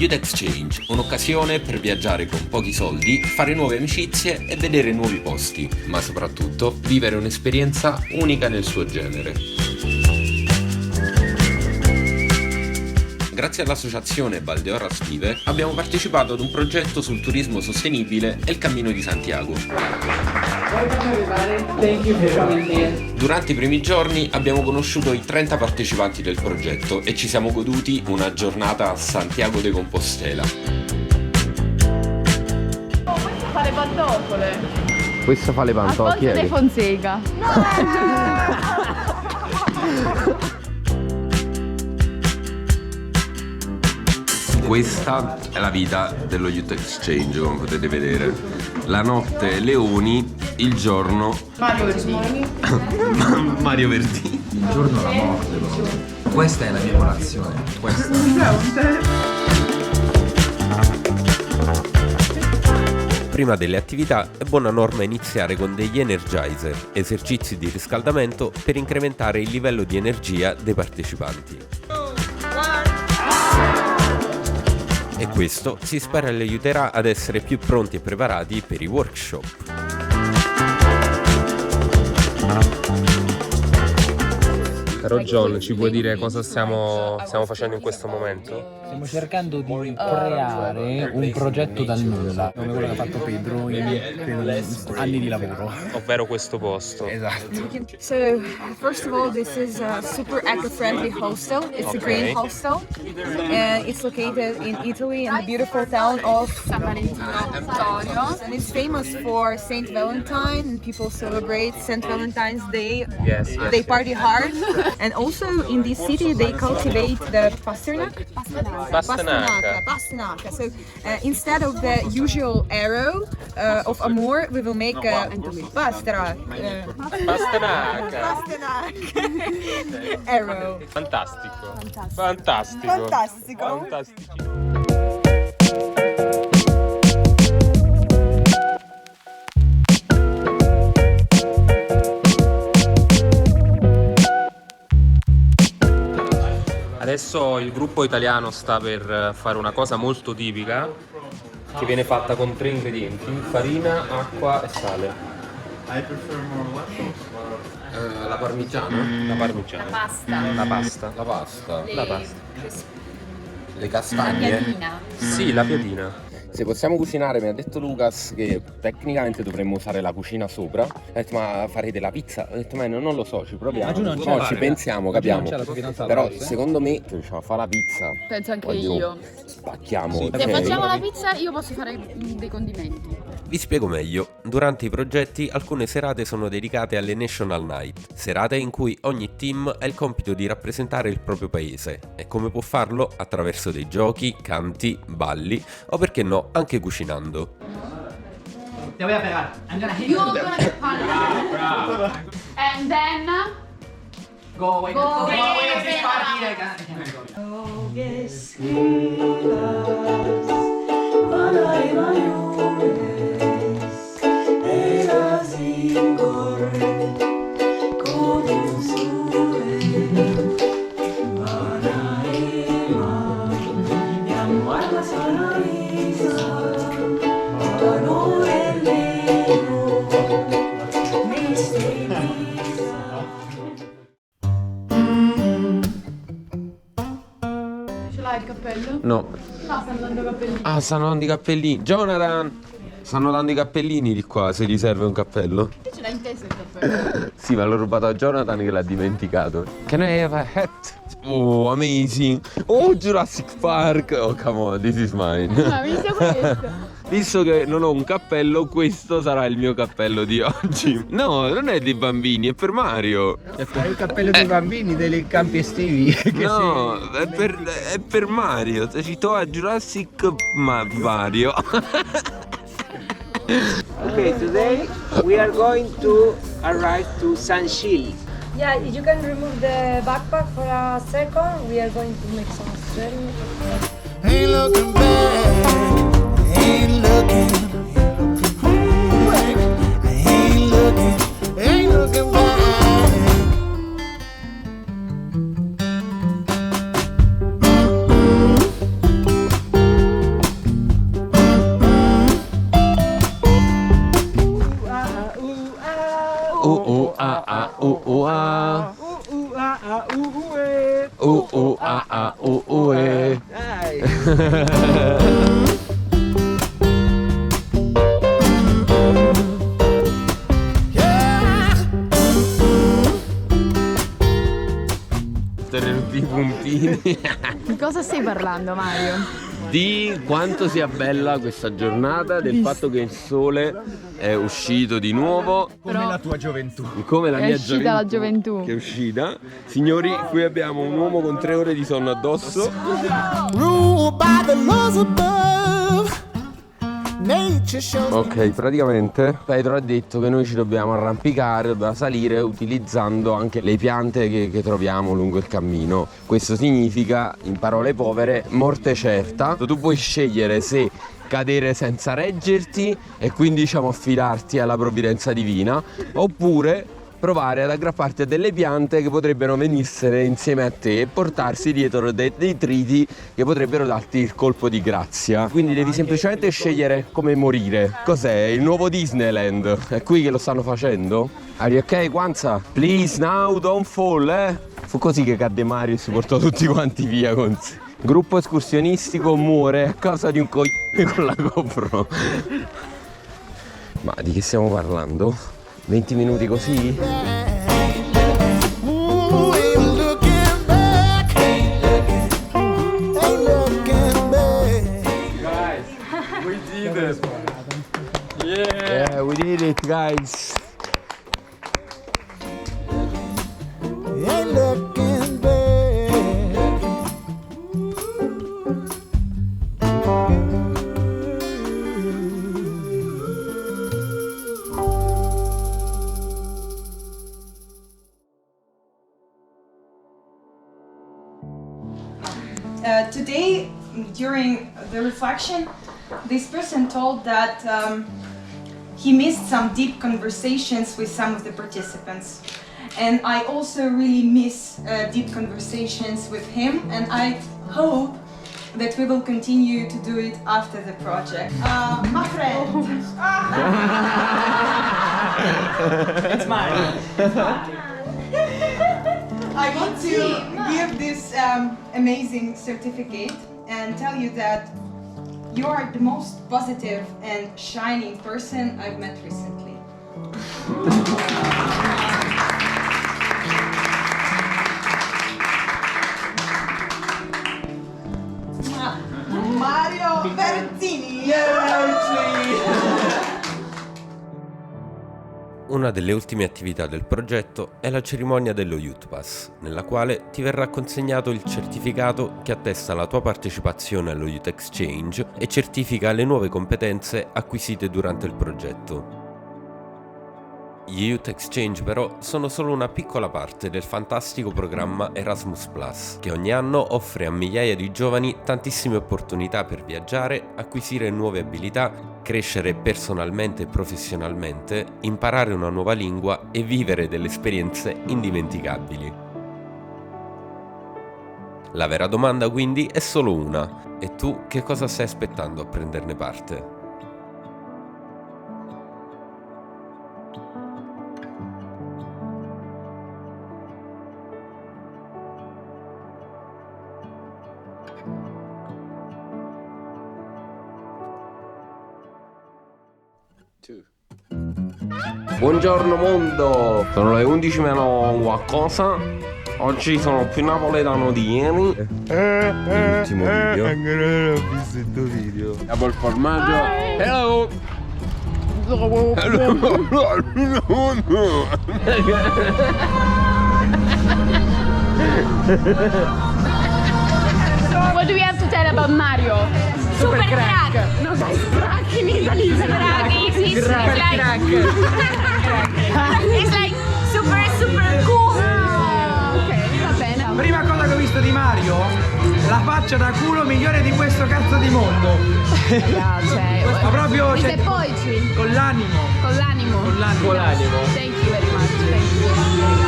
Youth Exchange, un'occasione per viaggiare con pochi soldi, fare nuove amicizie e vedere nuovi posti, ma soprattutto vivere un'esperienza unica nel suo genere. Grazie all'associazione Valdeorras Vive abbiamo partecipato ad un progetto sul turismo sostenibile e il Cammino di Santiago. Durante i primi giorni abbiamo conosciuto i 30 partecipanti del progetto e ci siamo goduti una giornata a Santiago de Compostela. Questo fa le pantofole. Questo fa le pantofole. Alfonso De Fonseca. Questa è la vita dello Youth Exchange, come potete vedere. La notte leoni, il giorno Mario Verdini. Mario Verdini. Il giorno la morte. Questa è la mia colazione. Questa. Prima delle attività è buona norma iniziare con degli energizer, esercizi di riscaldamento per incrementare il livello di energia dei partecipanti. E questo si spera li aiuterà ad essere più pronti e preparati per i workshop. Caro John, ci puoi dire cosa stiamo facendo in questo momento? Stiamo cercando di creare un progetto dal nulla, come quello che ha fatto Pedro in anni di lavoro. Ovvero questo posto. Esatto. So, first of all, this is a super eco-friendly hostel. It's a green hostel, and it's located in Italy in the beautiful town of San Valentino Vittorio. and it's famous for Saint Valentine, and people celebrate Saint Valentine's Day. Yes, They party hard, and also in this city they cultivate the pasternak. Pastanaca. So instead of the usual arrow of Amor, we will make Pastanaca. Arrow. Fantastico. Adesso il gruppo italiano sta per fare una cosa molto tipica che viene fatta con 3 ingredienti: farina, acqua e sale. La parmigiana? La parmigiana. La pasta. Le castagne? Sì, la piadina. Se possiamo cucinare, mi ha detto Lucas che tecnicamente dovremmo usare la cucina sopra. Ha detto, ma farete la pizza? Ho detto, ma non lo so, ci proviamo. No, ci pensiamo, capiamo. Però secondo me se riusciamo a fare la pizza, Penso anche io. spacchiamo. Se facciamo la pizza io posso fare dei condimenti. Vi spiego meglio. Durante i progetti alcune serate sono dedicate alle National Night, serate in cui ogni team ha il compito di rappresentare il proprio paese. E come può farlo? Attraverso dei giochi, canti, balli o perché no, anche cucinando. Te voy a pegar. I'm gonna hit You're gonna get punished. And then Go away. ce l'hai il cappello? No. No, stanno dando cappellini. Ah, stanno dando i cappellini. Jonathan! Stanno dando i cappellini di qua, se gli serve un cappello. Ce l'hai inteso il cappello? Sì, ma l'ho rubato a Jonathan che l'ha dimenticato. Can I have a hat? Oh, amazing. Oh, Jurassic Park. Oh, come on, this is mine. Ah, mi sia questo. Visto che non ho un cappello, questo sarà il mio cappello di oggi. No, non è dei bambini, è per Mario. È il cappello dei bambini dei campi estivi. No, è per Mario. Se cito a Jurassic Mario. Okay, today we are going to arrive to San Gil. Yeah, you can remove the backpack for a second. We are going to make some stretching. Ain't looking back, ain't looking back. Di puntini. Di cosa stai parlando, Mario? Di quanto sia bella questa giornata, del fatto che il sole è uscito di nuovo. Come la tua gioventù. Come la È mia uscita la gioventù. Che è uscita. Signori, qui abbiamo un uomo con 3 ore di sonno addosso. Ruled by the laws above. Nature shows. Ok, praticamente Pedro ha detto che noi ci dobbiamo arrampicare, dobbiamo salire utilizzando anche le piante che troviamo lungo il cammino. Questo significa, in parole povere, morte certa. Tu puoi scegliere se cadere senza reggerti e quindi diciamo affidarti alla provvidenza divina, oppure provare ad aggrapparti a delle piante che potrebbero venissero insieme a te e portarsi dietro dei detriti che potrebbero darti il colpo di grazia. Quindi devi semplicemente scegliere come morire. Cos'è? Il nuovo Disneyland? È qui che lo stanno facendo? Are you ok, Kwanzaa? Please now don't fall, eh? Fu così che cadde Mario e si portò tutti quanti via con sé. Gruppo escursionistico muore a causa di un coglione con la GoPro. Ma di che stiamo parlando? 20 minuti così? Ooh, ain't looking back. Ain't looking back. We did it! Yeah, we did it, guys! Ain't looking back. Today, during the reflection, this person told that he missed some deep conversations with some of the participants. And I also really miss deep conversations with him, and I hope that we will continue to do it after the project. My friend! It's mine. I want to give this amazing certificate and tell you that you are the most positive and shining person I've met recently. Mario Bertini! Una delle ultime attività del progetto è la cerimonia dello Youth Pass, nella quale ti verrà consegnato il certificato che attesta la tua partecipazione allo Youth Exchange e certifica le nuove competenze acquisite durante il progetto. Gli Youth Exchange però sono solo una piccola parte del fantastico programma Erasmus+, che ogni anno offre a migliaia di giovani tantissime opportunità per viaggiare, acquisire nuove abilità, crescere personalmente e professionalmente, imparare una nuova lingua e vivere delle esperienze indimenticabili. La vera domanda quindi è solo una: e tu che cosa stai aspettando a prenderne parte? Buongiorno mondo! Sono le 11 meno qualcosa. Oggi sono più napoletano di ieri. L'ultimo video. Ancora non ho visto il tuo video. Abbiamo il formaggio. Hello! What do we have to tell about Mario? Super crack. No, crack in Italy. Crack. It's like super cool. Ok, va bene. Prima cosa che ho visto di Mario, la faccia da culo migliore di questo cazzo di mondo. Ma proprio Questa è poetry. con l'animo. Con l'animo. Con l'animo. Thank you very much. Thank you.